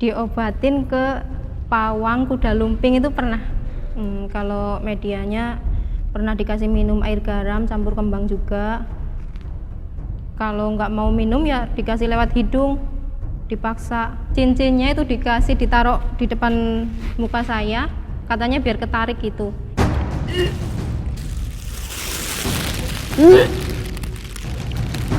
diobatin ke pawang, kuda lumping itu pernah. Kalau medianya pernah dikasih minum air garam campur kembang juga. Kalau nggak mau minum ya dikasih lewat hidung, dipaksa. Cincinnya itu ditaruh di depan muka saya, katanya biar ketarik gitu.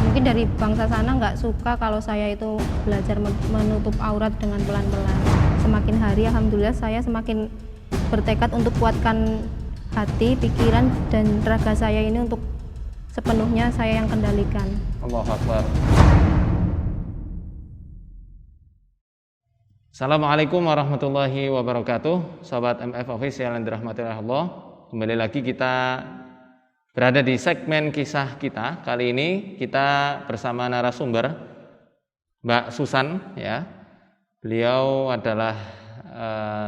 Mungkin dari bangsa sana nggak suka kalau saya itu belajar menutup aurat dengan pelan-pelan. Semakin hari alhamdulillah saya semakin bertekad untuk kuatkan hati, pikiran, dan raga saya ini untuk sepenuhnya saya yang kendalikan. Allahu Akbar. Assalamualaikum warahmatullahi wabarakatuh. Sahabat MF Official yang dirahmati Allah, kembali lagi kita berada di segmen kisah kita. Kali ini kita bersama narasumber Mbak Susan ya. Beliau adalah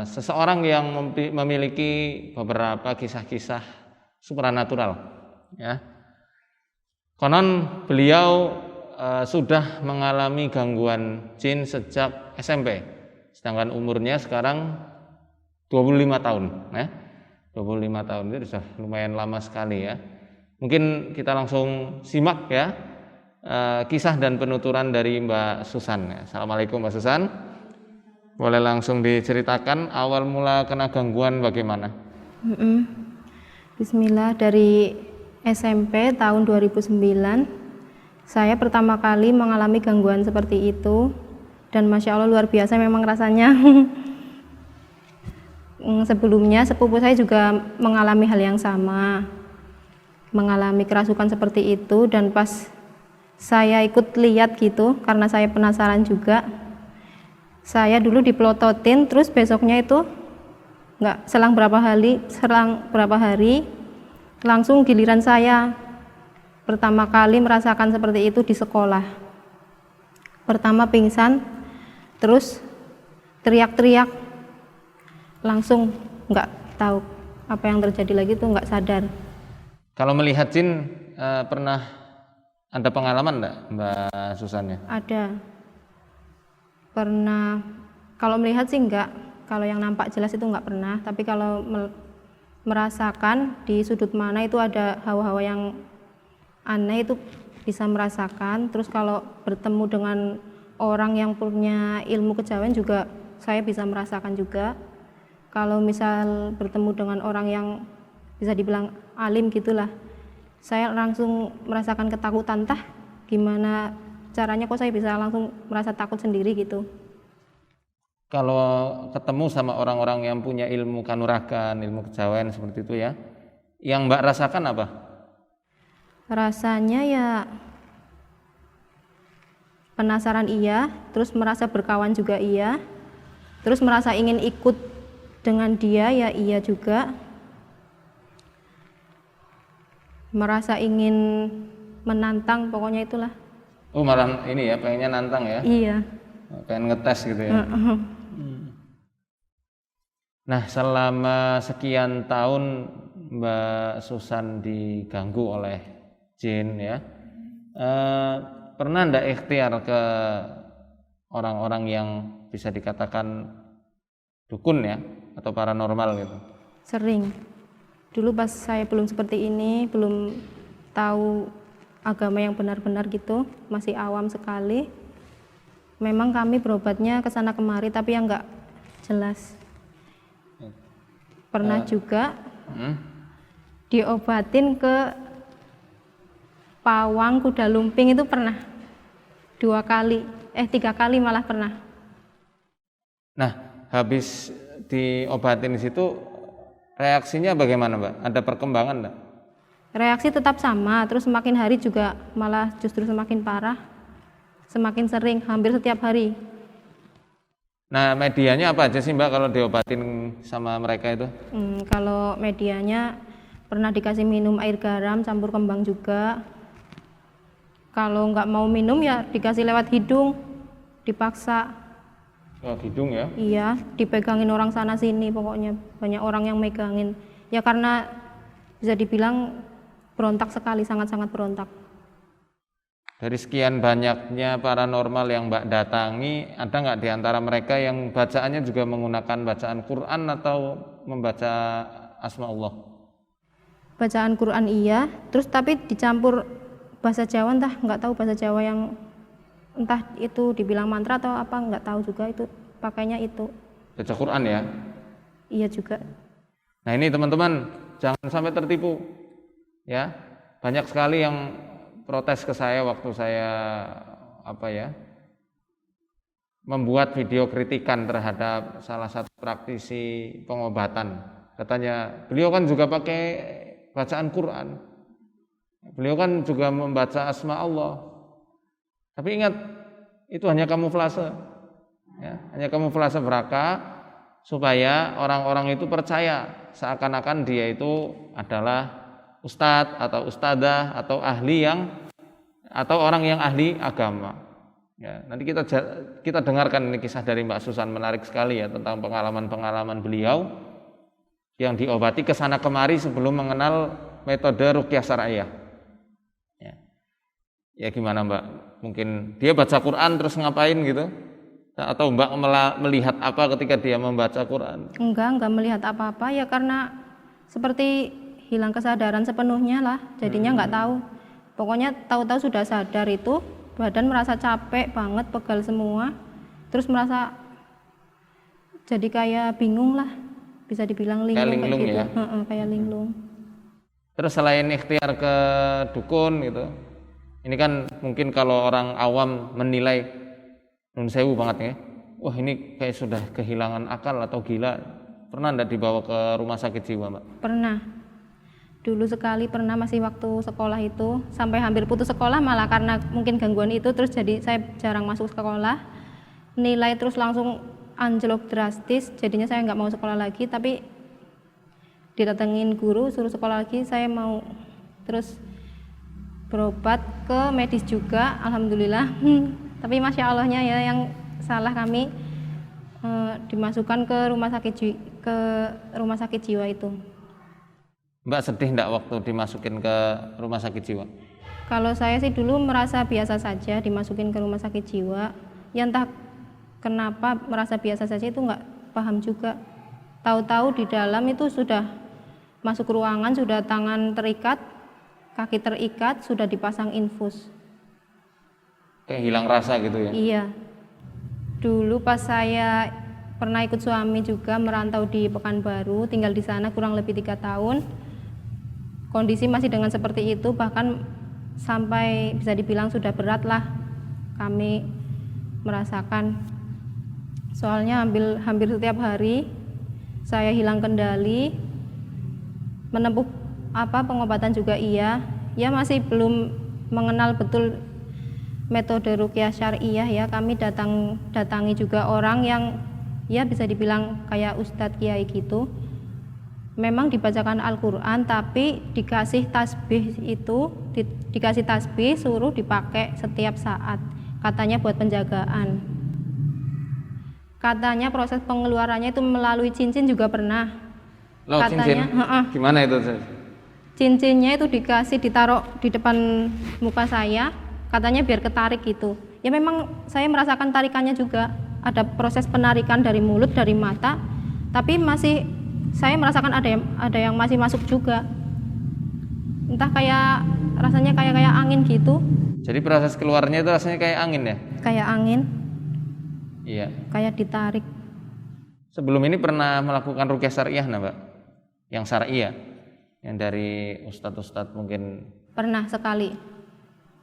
seseorang yang memiliki beberapa kisah-kisah supranatural ya. Konon beliau sudah mengalami gangguan jin sejak SMP, sedangkan umurnya sekarang 25 tahun ya. 25 tahun itu sudah lumayan lama sekali ya. Mungkin kita langsung simak ya kisah dan penuturan dari Mbak Susan ya. Assalamualaikum Mbak Susan. Boleh langsung diceritakan awal mula kena gangguan bagaimana? Bismillah, dari SMP tahun 2009 saya pertama kali mengalami gangguan seperti itu, dan Masya Allah luar biasa memang rasanya. Sebelumnya sepupu saya juga mengalami hal yang sama, mengalami kerasukan seperti itu, dan pas saya ikut lihat gitu karena saya penasaran juga, saya dulu dipelototin, terus besoknya itu selang berapa hari langsung giliran saya pertama kali merasakan seperti itu di sekolah. Pertama pingsan, terus teriak-teriak, langsung nggak tahu apa yang terjadi lagi, tuh nggak sadar. Kalau melihat jin pernah ada pengalaman enggak Mbak Susan ya? Ada, pernah. Kalau melihat sih enggak, kalau yang nampak jelas itu enggak pernah, tapi kalau merasakan di sudut mana itu ada hawa-hawa yang aneh itu bisa merasakan. Terus kalau bertemu dengan orang yang punya ilmu kejawen juga saya bisa merasakan juga. Kalau misal bertemu dengan orang yang bisa dibilang alim gitulah, saya langsung merasakan ketakutan, gimana caranya kok saya bisa langsung merasa takut sendiri gitu. Kalau ketemu sama orang-orang yang punya ilmu kanuragan, ilmu kejawen seperti itu ya, yang Mbak rasakan apa? Rasanya ya penasaran iya, terus merasa berkawan juga iya, terus merasa ingin ikut dengan dia ya iya juga, merasa ingin menantang, pokoknya itulah. Oh malah ini ya, pengennya nantang ya? Iya. Pengen ngetes gitu ya? Nah, selama sekian tahun Mbak Susan diganggu oleh jin ya, pernah ndak ikhtiar ke orang-orang yang bisa dikatakan dukun ya, atau paranormal gitu? Sering. Dulu pas saya belum seperti ini, belum tahu agama yang benar-benar gitu, masih awam sekali. Memang kami berobatnya ke sana kemari, tapi yang nggak jelas. Pernah juga diobatin ke pawang, kuda lumping itu pernah 3 kali malah pernah. Nah, habis diobatin di situ reaksinya bagaimana Mbak? Ada perkembangan enggak? Reaksi tetap sama, terus semakin hari juga malah justru semakin parah, semakin sering, hampir setiap hari. Nah, medianya apa aja sih Mbak kalau diobatin sama mereka itu? Kalau medianya pernah dikasih minum air garam campur kembang juga. Kalau nggak mau minum ya dikasih lewat hidung, dipaksa. Lewat hidung ya? Iya, dipegangin orang sana sini, pokoknya banyak orang yang megangin. Ya karena bisa dibilang berontak sekali, sangat-sangat berontak. Dari sekian banyaknya paranormal yang Mbak datangi, ada nggak di antara mereka yang bacaannya juga menggunakan bacaan Quran atau membaca asma Allah? Bacaan Quran iya, terus tapi dicampur bahasa Jawa, entah nggak tahu bahasa Jawa yang entah itu dibilang mantra atau apa, nggak tahu juga, itu pakainya itu. Baca Quran ya? Iya juga. Nah ini teman-teman, jangan sampai tertipu ya. Banyak sekali yang protes ke saya waktu saya membuat video kritikan terhadap salah satu praktisi pengobatan. Katanya beliau kan juga pakai bacaan Quran, beliau kan juga membaca asma Allah. Tapi ingat, itu hanya kamuflase ya, hanya kamuflase belaka supaya orang-orang itu percaya seakan-akan dia itu adalah ustadz atau ustadzah atau atau orang yang ahli agama. Ya, nanti kita dengarkan ini kisah dari Mbak Susan, menarik sekali ya tentang pengalaman-pengalaman beliau yang diobati kesana kemari sebelum mengenal metode ruqyah syar'iyyah. Ya gimana Mbak? Mungkin dia baca Quran terus ngapain gitu? Atau Mbak melihat apa ketika dia membaca Quran? Enggak melihat apa-apa ya, karena seperti hilang kesadaran sepenuhnya lah, jadinya nggak tahu. Pokoknya tahu-tahu sudah sadar itu, badan merasa capek banget, pegal semua, terus merasa jadi kayak bingung lah, bisa dibilang linglung kayak gitu. Ya? Kayak linglung. Terus selain ikhtiar ke dukun gitu, ini kan mungkin kalau orang awam menilai nun sewu banget ya, wah ini kayak sudah kehilangan akal atau gila. Pernah enggak dibawa ke rumah sakit jiwa Mbak? Pernah. Dulu sekali pernah, masih waktu sekolah itu, sampai hampir putus sekolah malah karena mungkin gangguan itu, terus jadi saya jarang masuk sekolah, nilai terus langsung anjlok drastis, jadinya saya nggak mau sekolah lagi, tapi didatengin guru suruh sekolah lagi, saya mau. Terus berobat ke medis juga, alhamdulillah. Tapi masya Allahnya ya, yang salah kami dimasukkan ke rumah sakit jiwa itu. Mbak sedih enggak waktu dimasukin ke rumah sakit jiwa? Kalau saya sih dulu merasa biasa saja dimasukin ke rumah sakit jiwa. Ya entah kenapa merasa biasa saja, itu nggak paham juga. Tahu-tahu di dalam itu sudah masuk ruangan, sudah tangan terikat, kaki terikat, sudah dipasang infus. Kayak hilang rasa gitu ya? Iya. Dulu pas saya pernah ikut suami juga merantau di Pekanbaru, tinggal di sana kurang lebih 3 tahun. Kondisi masih dengan seperti itu, bahkan sampai bisa dibilang sudah berat lah kami merasakan. Soalnya hampir setiap hari saya hilang kendali, menempuh pengobatan juga iya. Ya masih belum mengenal betul metode ruqyah syar'iyyah ya. Kami datangi juga orang yang ya bisa dibilang kayak ustadz kiai gitu. Memang dibacakan Al-Quran, tapi dikasih tasbih itu, dikasih tasbih suruh dipakai setiap saat. Katanya buat penjagaan. Katanya proses pengeluarannya itu melalui cincin juga pernah. Loh, katanya, cincin? Gimana itu? Cincinnya itu ditaruh di depan muka saya, katanya biar ketarik gitu. Ya memang saya merasakan tarikannya juga. Ada proses penarikan dari mulut, dari mata, tapi masih saya merasakan ada yang masih masuk juga. Entah kayak rasanya kayak angin gitu. Jadi proses keluarnya itu rasanya kayak angin ya? Kayak angin. Iya. Kayak ditarik. Sebelum ini pernah melakukan ruqyah syar'iyyah Mbak? Yang syar'iyyah, yang dari ustadz-ustadz mungkin? Pernah sekali.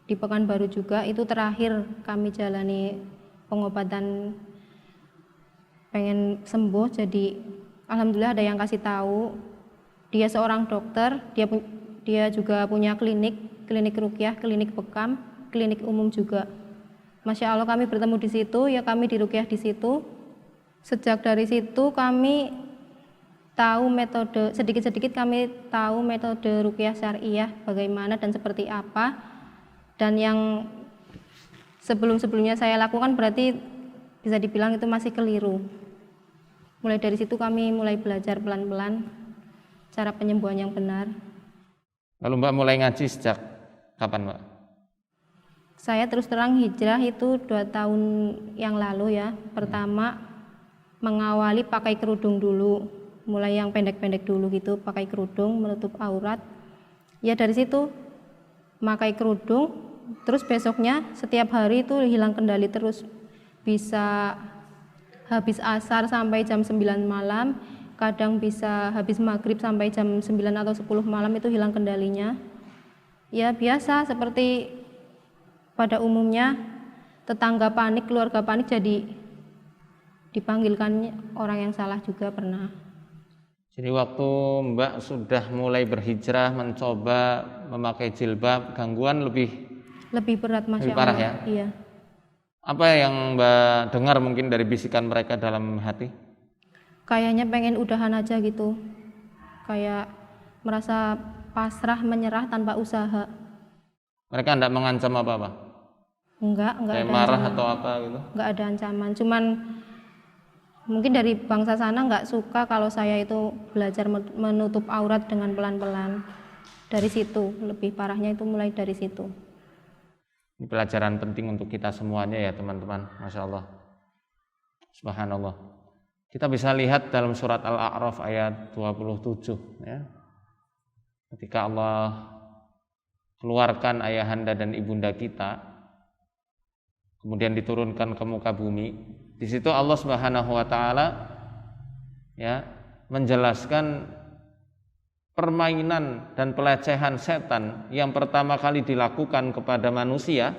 Di Pekanbaru juga, itu terakhir kami jalani pengobatan pengen sembuh. Jadi alhamdulillah ada yang kasih tahu, dia seorang dokter, dia juga punya klinik ruqyah, klinik bekam, klinik umum juga. Masya Allah kami bertemu di situ, ya kami diruqyah di situ. Sejak dari situ kami tahu metode, sedikit-sedikit kami tahu metode ruqyah syar'iyyah bagaimana dan seperti apa. Dan yang sebelum-sebelumnya saya lakukan berarti bisa dibilang itu masih keliru. Mulai dari situ kami mulai belajar pelan-pelan cara penyembuhan yang benar. Lalu Mbak mulai ngaji sejak kapan Mbak? Saya terus terang hijrah itu 2 tahun yang lalu ya. Pertama mengawali pakai kerudung dulu, mulai yang pendek-pendek dulu gitu, pakai kerudung menutup aurat. Ya dari situ pakai kerudung, terus besoknya setiap hari itu hilang kendali terus. Bisa habis asar sampai jam 9 malam, kadang bisa habis maghrib sampai jam 9 atau 10 malam itu hilang kendalinya. Ya biasa seperti pada umumnya, tetangga panik, keluarga panik, jadi dipanggilkan orang yang salah juga pernah. Jadi waktu Mbak sudah mulai berhijrah, mencoba memakai jilbab, gangguan lebih berat, Masya lebih parah Allah. ya? Iya. Apa yang Mbak dengar mungkin dari bisikan mereka dalam hati? Kayaknya pengen udahan aja gitu, kayak merasa pasrah, menyerah tanpa usaha. Mereka tidak mengancam apa-apa? Enggak Kayak ada marah ancaman. atau apa gitu? Enggak ada ancaman, cuman mungkin dari bangsa sana enggak suka kalau saya itu belajar menutup aurat dengan pelan-pelan. Dari situ, lebih parahnya itu mulai dari situ. Ini pelajaran penting untuk kita semuanya ya teman-teman. Masya Allah, subhanallah. Kita bisa lihat dalam surat Al-A'raf ayat 27 ya. Ketika Allah keluarkan ayahanda dan ibunda kita, kemudian diturunkan ke muka bumi. Di situ Allah Subhanahu wa taala ya menjelaskan permainan dan pelecehan setan yang pertama kali dilakukan kepada manusia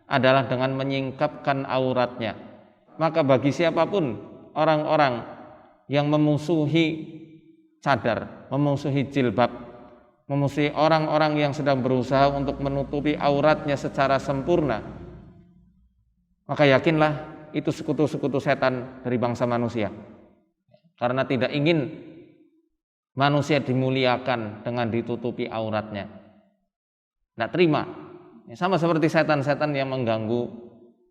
adalah dengan menyingkapkan auratnya. Maka bagi siapapun orang-orang yang memusuhi cadar, memusuhi jilbab, memusuhi orang-orang yang sedang berusaha untuk menutupi auratnya secara sempurna, maka yakinlah itu sekutu-sekutu setan dari bangsa manusia. Karena tidak ingin manusia dimuliakan dengan ditutupi auratnya. Tidak terima. Sama seperti setan-setan yang mengganggu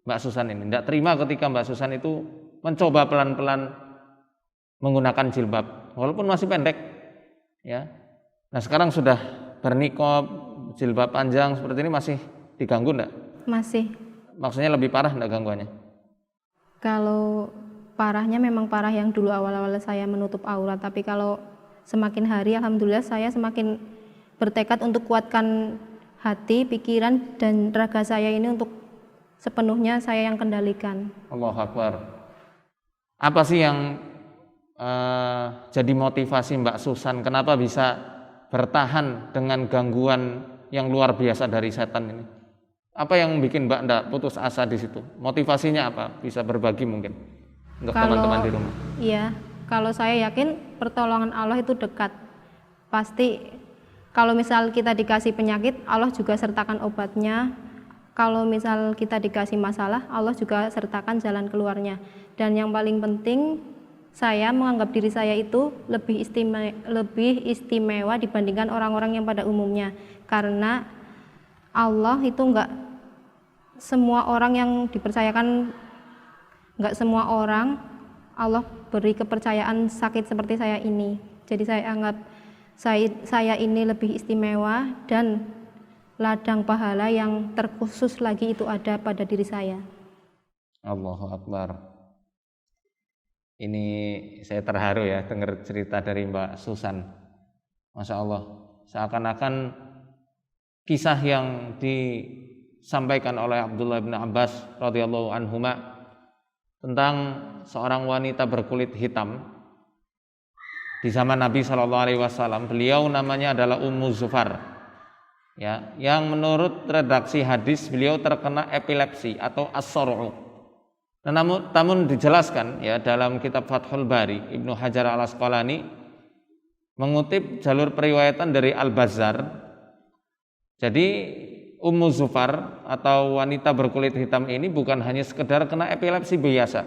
Mbak Susan ini. Tidak terima ketika Mbak Susan itu mencoba pelan-pelan menggunakan jilbab, walaupun masih pendek. Ya. Nah sekarang sudah berniqab, jilbab panjang seperti ini masih diganggu enggak? Masih. Maksudnya lebih parah enggak gangguannya? Kalau parahnya memang parah yang dulu awal-awal saya menutup aurat, tapi kalau semakin hari alhamdulillah saya semakin bertekad untuk kuatkan hati, pikiran dan raga saya ini untuk sepenuhnya saya yang kendalikan. Allahu Akbar. Apa sih yang jadi motivasi Mbak Susan kenapa bisa bertahan dengan gangguan yang luar biasa dari setan ini? Apa yang bikin Mbak ndak putus asa di situ? Motivasinya apa? Bisa berbagi mungkin untuk teman-teman di rumah. Iya, kalau saya yakin pertolongan Allah itu dekat. Pasti kalau misal kita dikasih penyakit, Allah juga sertakan obatnya. Kalau misal kita dikasih masalah, Allah juga sertakan jalan keluarnya. Dan yang paling penting, saya menganggap diri saya itu lebih istimewa dibandingkan orang-orang yang pada umumnya. Karena Allah itu enggak semua orang yang dipercayakan, enggak semua orang Allah beri kepercayaan sakit seperti saya ini. Jadi saya anggap saya ini lebih istimewa dan ladang pahala yang terkhusus lagi itu ada pada diri saya. Allahu Akbar. Ini saya terharu ya dengar cerita dari Mbak Susan. Masya Allah, seakan-akan kisah yang disampaikan oleh Abdullah bin Abbas radhiyallahu anhuma tentang seorang wanita berkulit hitam di zaman Nabi SAW. Beliau namanya adalah Ummu Zufar, ya, yang menurut redaksi hadis beliau terkena epilepsi atau as-sor'u. Namun dijelaskan ya dalam kitab Fathul Bari, Ibnu Hajar al-Asqalani mengutip jalur periwayatan dari Al-Bazzar. Jadi Ummu Zufar atau wanita berkulit hitam ini bukan hanya sekedar kena epilepsi biasa,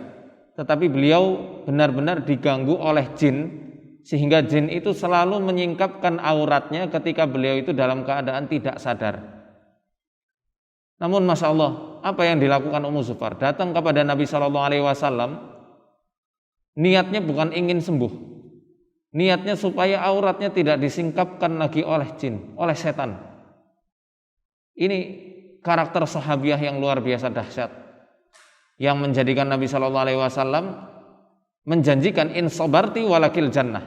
tetapi beliau benar-benar diganggu oleh jin, sehingga jin itu selalu menyingkapkan auratnya ketika beliau itu dalam keadaan tidak sadar. Namun Masya Allah, apa yang dilakukan Ummu Zufar? Datang kepada Nabi SAW, niatnya bukan ingin sembuh, niatnya supaya auratnya tidak disingkapkan lagi oleh jin, oleh setan. Ini karakter sahabiah yang luar biasa dahsyat, yang menjadikan Nabi Shallallahu Alaihi Wasallam menjanjikan in sabarti walakil jannah.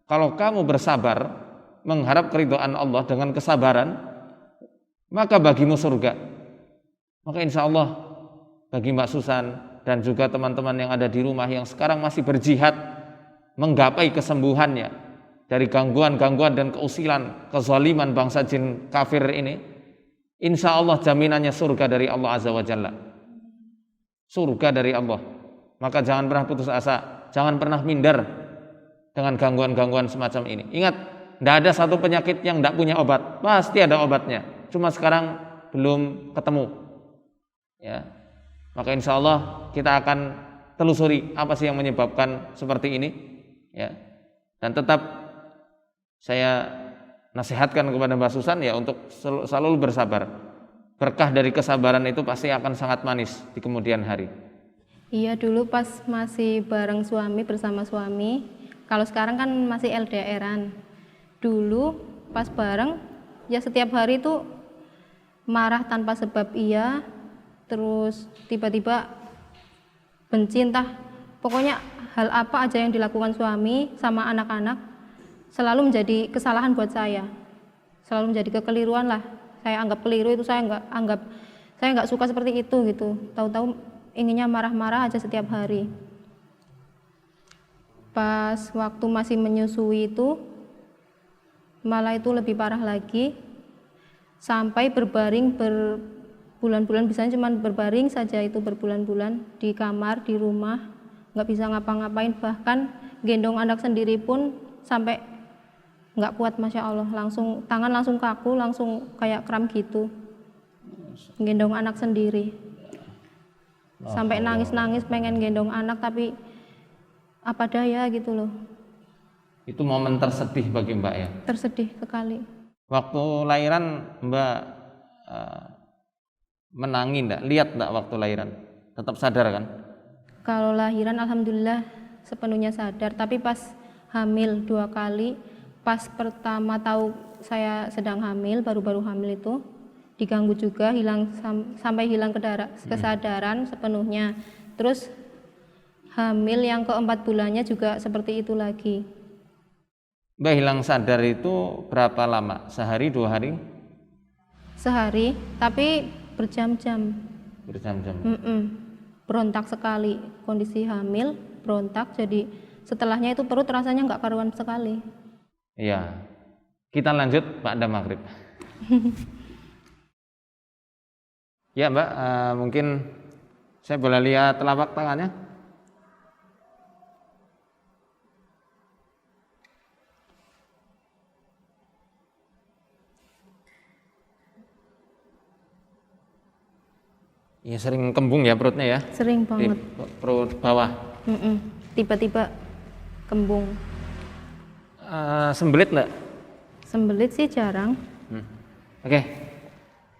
Kalau kamu bersabar mengharap keridhaan Allah dengan kesabaran, maka bagimu surga. Maka insya Allah bagi Mbak Susan dan juga teman-teman yang ada di rumah yang sekarang masih berjihad menggapai kesembuhannya dari gangguan-gangguan dan keusilan, kezaliman bangsa jin kafir ini, insya Allah jaminannya surga dari Allah Azza wa Jalla. Surga dari Allah. Maka jangan pernah putus asa, jangan pernah minder dengan gangguan-gangguan semacam ini. Ingat, tidak ada satu penyakit yang tidak punya obat, pasti ada obatnya. Cuma sekarang belum ketemu. Ya, maka insya Allah kita akan telusuri apa sih yang menyebabkan seperti ini. Ya, dan tetap saya nasihatkan kepada Mbak Susan ya untuk selalu bersabar. Berkah dari kesabaran itu pasti akan sangat manis di kemudian hari. Iya, dulu pas masih bareng suami, bersama suami. Kalau sekarang kan masih LDR-an. Dulu pas bareng ya setiap hari itu marah tanpa sebab iya, terus tiba-tiba benci, entah pokoknya hal apa aja yang dilakukan suami sama anak-anak selalu menjadi kesalahan buat saya, selalu menjadi kekeliruan lah. Saya anggap keliru itu, saya nggak suka seperti itu gitu. Tahu-tahu inginnya marah-marah aja setiap hari. Pas waktu masih menyusui itu malah itu lebih parah lagi, sampai berbaring berbulan-bulan, bisanya cuma berbaring saja itu berbulan-bulan di kamar, di rumah, nggak bisa ngapa-ngapain, bahkan gendong anak sendiri pun sampai nggak kuat, Masya Allah, tangan langsung kaku, langsung kayak kram gitu, gendong anak sendiri, sampai nangis-nangis pengen gendong anak tapi apa daya gitu loh. Itu momen tersedih bagi Mbak ya? Tersedih sekali. Waktu lahiran Mbak menangi enggak? Lihat enggak waktu lahiran? Tetap sadar kan? Kalau lahiran alhamdulillah sepenuhnya sadar, tapi pas hamil 2 kali, pas pertama tahu saya sedang hamil, baru-baru hamil itu diganggu juga, sampai hilang kesadaran sepenuhnya. Terus hamil yang ke-4 bulannya juga seperti itu lagi. Mbak hilang sadar itu berapa lama? Sehari, 2 hari? Sehari, tapi berjam-jam. Berjam-jam. Berontak sekali, kondisi hamil, berontak, jadi setelahnya itu perut rasanya nggak karuan sekali. Iya. Kita lanjut Ba'da Maghrib. Ya Mbak, mungkin saya boleh lihat telapak tangannya? Ya sering kembung ya perutnya ya? Sering banget. Di perut bawah. Tiba-tiba kembung. Sembelit enggak? Sembelit sih jarang. Oke.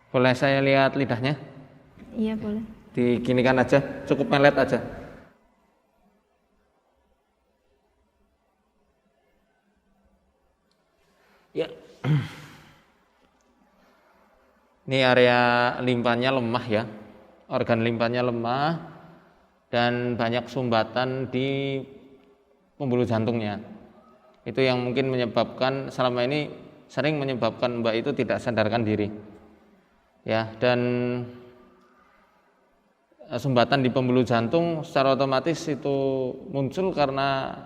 Boleh saya lihat lidahnya? Iya boleh. Diginikan aja, cukup melet aja. Ya. Ini area limpanya lemah ya. Organ limpanya lemah dan banyak sumbatan di pembuluh jantungnya. Itu yang mungkin menyebabkan, selama ini sering menyebabkan Mbak itu tidak sadarkan diri. Ya, dan sumbatan di pembuluh jantung secara otomatis itu muncul karena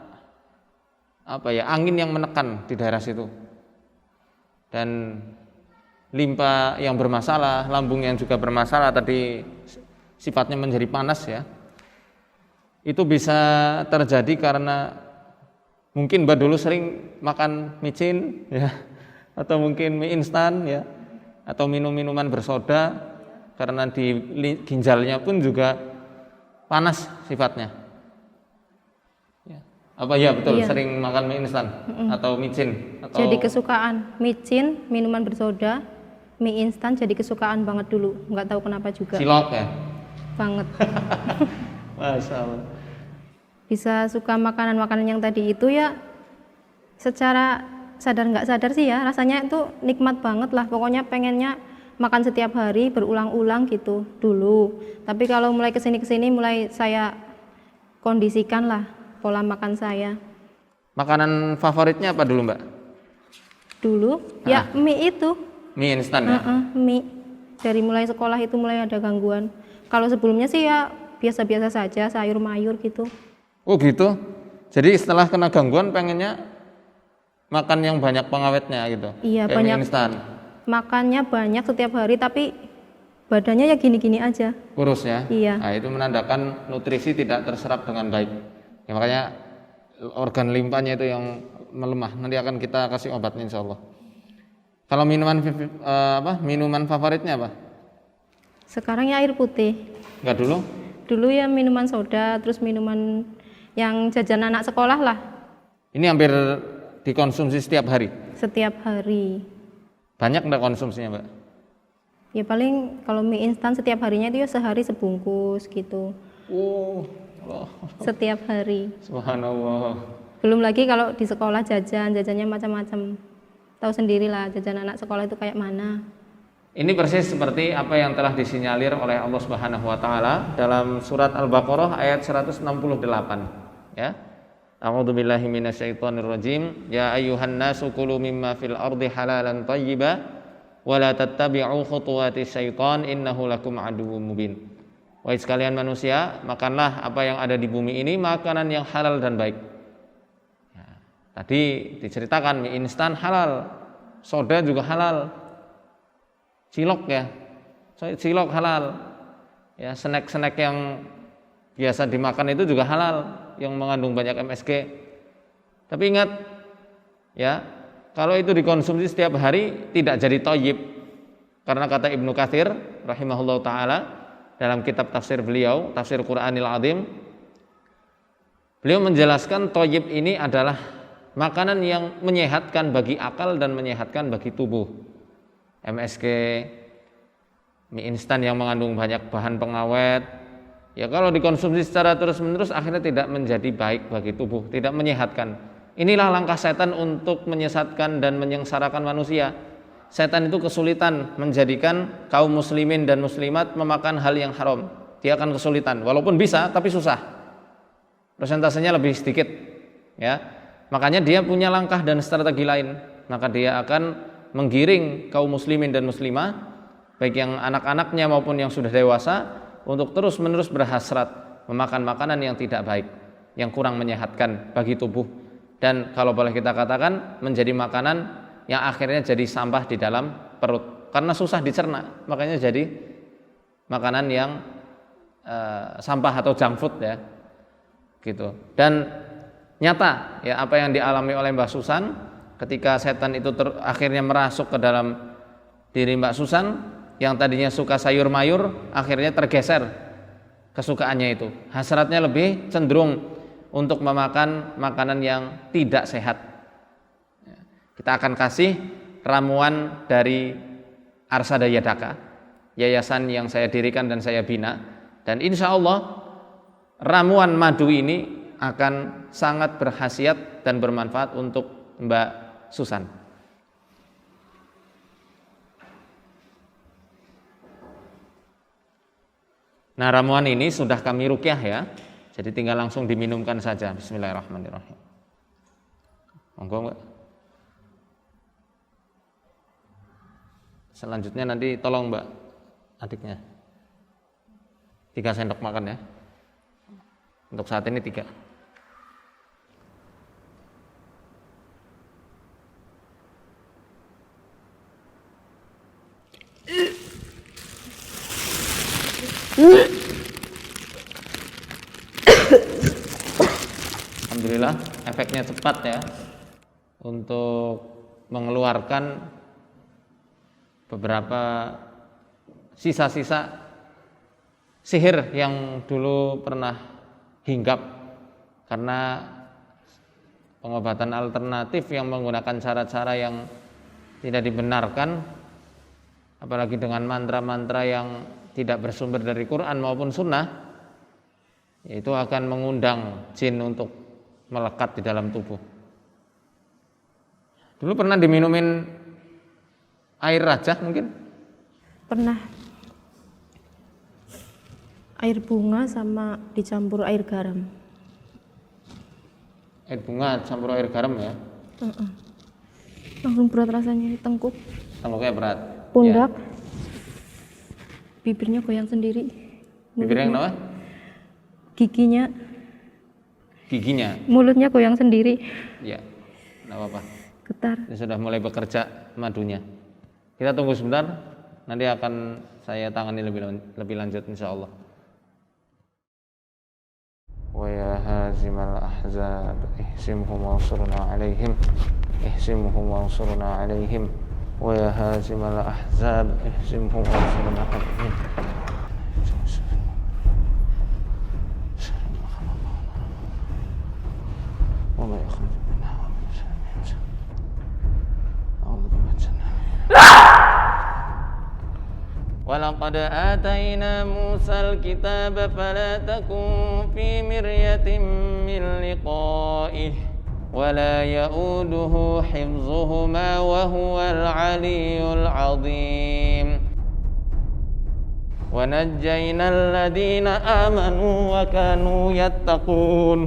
angin yang menekan di daerah situ. Dan limpa yang bermasalah, lambung yang juga bermasalah, tadi sifatnya menjadi panas ya. Itu bisa terjadi karena mungkin Mbak dulu sering makan micin ya, atau mungkin mie instan ya, atau minum minuman bersoda, karena di ginjalnya pun juga panas sifatnya. Ya. Betul iya. Sering makan mie instan atau micin atau... Jadi kesukaan micin, minuman bersoda, mie instan jadi kesukaan banget dulu, nggak tahu kenapa juga. Cilok ya? Banget. Masya Allah. Bisa suka makanan-makanan yang tadi itu ya, secara sadar nggak sadar sih ya, rasanya itu nikmat banget lah. Pokoknya pengennya makan setiap hari berulang-ulang gitu dulu. Tapi kalau mulai kesini mulai saya kondisikan lah pola makan saya. Makanan favoritnya apa dulu Mbak? Dulu ya mie itu. Mie instan ya? Mie. Dari mulai sekolah itu mulai ada gangguan. Kalau sebelumnya sih ya biasa-biasa saja, sayur mayur gitu. Oh gitu. Jadi setelah kena gangguan pengennya makan yang banyak pengawetnya gitu. Iya, kayak banyak. Mie instan. Makannya banyak setiap hari tapi badannya ya gini-gini aja. Kurus ya? Iya. Nah, itu menandakan nutrisi tidak terserap dengan baik. Ya, makanya organ limpanya itu yang melemah. Nanti akan kita kasih obatnya insya Allah. Kalau minuman favoritnya apa? Sekarang ya air putih. Enggak dulu? Dulu ya minuman soda, terus minuman yang jajan anak sekolah lah. Ini hampir dikonsumsi setiap hari? Setiap hari. Banyak enggak konsumsinya Mbak? Ya paling kalau mie instan setiap harinya itu ya sehari sebungkus gitu. Oh, setiap hari. Subhanallah. Belum lagi kalau di sekolah jajannya macam-macam. Tahu sendirilah jajan anak sekolah itu kayak mana. Ini persis seperti apa yang telah disinyalir oleh Allah Subhanahu wa taala dalam surat Al-Baqarah ayat 168 ya. A'udzubillahi minasyaitonirrajim. Ya ayyuhan nasu kulu mimma fil ardi halalan thayyiba wa la tattabi'u khutuwatis syaitan innahu lakum aduwwum mubin. Wahai sekalian manusia, makanlah apa yang ada di bumi ini, makanan yang halal dan baik. Ya, tadi diceritakan mie instan halal, soda juga halal, cilok ya, cilok halal, ya snack-snack yang biasa dimakan itu juga halal, yang mengandung banyak MSG. Tapi ingat, ya kalau itu dikonsumsi setiap hari tidak jadi thayyib, karena kata Ibnu Katsir rahimahullahu taala dalam kitab tafsir beliau, Tafsir Qur'anil Azim, beliau menjelaskan thayyib ini adalah makanan yang menyehatkan bagi akal dan menyehatkan bagi tubuh. MSG, mie instan yang mengandung banyak bahan pengawet, ya kalau dikonsumsi secara terus-menerus akhirnya tidak menjadi baik bagi tubuh, tidak menyehatkan. Inilah langkah setan untuk menyesatkan dan menyengsarakan manusia. Setan itu kesulitan menjadikan kaum muslimin dan muslimat memakan hal yang haram. Dia akan kesulitan, walaupun bisa tapi susah. Persentasenya lebih sedikit, ya. Makanya dia punya langkah dan strategi lain. Maka dia akan menggiring kaum muslimin dan muslimah, baik yang anak-anaknya maupun yang sudah dewasa, untuk terus-menerus berhasrat memakan makanan yang tidak baik, yang kurang menyehatkan bagi tubuh, dan kalau boleh kita katakan menjadi makanan yang akhirnya jadi sampah di dalam perut karena susah dicerna, makanya jadi makanan yang sampah atau junk food ya, gitu. Dan nyata ya apa yang dialami oleh Mbak Susan ketika setan itu akhirnya merasuk ke dalam diri Mbak Susan yang tadinya suka sayur mayur, akhirnya tergeser kesukaannya itu, hasratnya lebih cenderung untuk memakan makanan yang tidak sehat. Kita akan kasih ramuan dari Arsada Yadaka, yayasan yang saya dirikan dan saya bina, dan insya Allah ramuan madu ini akan sangat berkhasiat dan bermanfaat untuk Mbak Susan. Nah, ramuan ini sudah kami ruqyah ya, jadi tinggal langsung diminumkan saja. Bismillahirrahmanirrahim. Monggo Mbak. Selanjutnya nanti tolong Mbak adiknya 3 sendok makan ya. Untuk saat ini 3. Alhamdulillah efeknya cepat ya untuk mengeluarkan beberapa sisa-sisa sihir yang dulu pernah hinggap karena pengobatan alternatif yang menggunakan cara-cara yang tidak dibenarkan, apalagi dengan mantra-mantra yang tidak bersumber dari Quran maupun Sunnah, itu akan mengundang jin untuk melekat di dalam tubuh. Dulu pernah diminumin air rajah mungkin? Pernah air bunga sama dicampur air garam. Air bunga campur air garam ya? Langsung berat rasanya di tengkuk, Tengkuknya berat. pundak, bibirnya goyang sendiri. Bibirnya kenapa? Giginya, Giginya. mulutnya goyang sendiri, Ya, enggak apa-apa. getar. Ini sudah mulai bekerja madunya. Kita tunggu sebentar, nanti akan saya tangani lebih lanjut insyaallah. Wa ya hazimal ahzab ihsimhum wansurna alaihim ihsimhum wansurna alaihim wa ya hazimal ahzab ihsimhum wansurna alaihim. Wa ma yakhruju minha wa min sharri a'udzu billahi. ولقد آتينا موسى الكتاب فلا تكن في مرية من لقائه ولا يؤوده حفظهما وهو العلي العظيم ونجينا الذين آمنوا وكانوا يتقون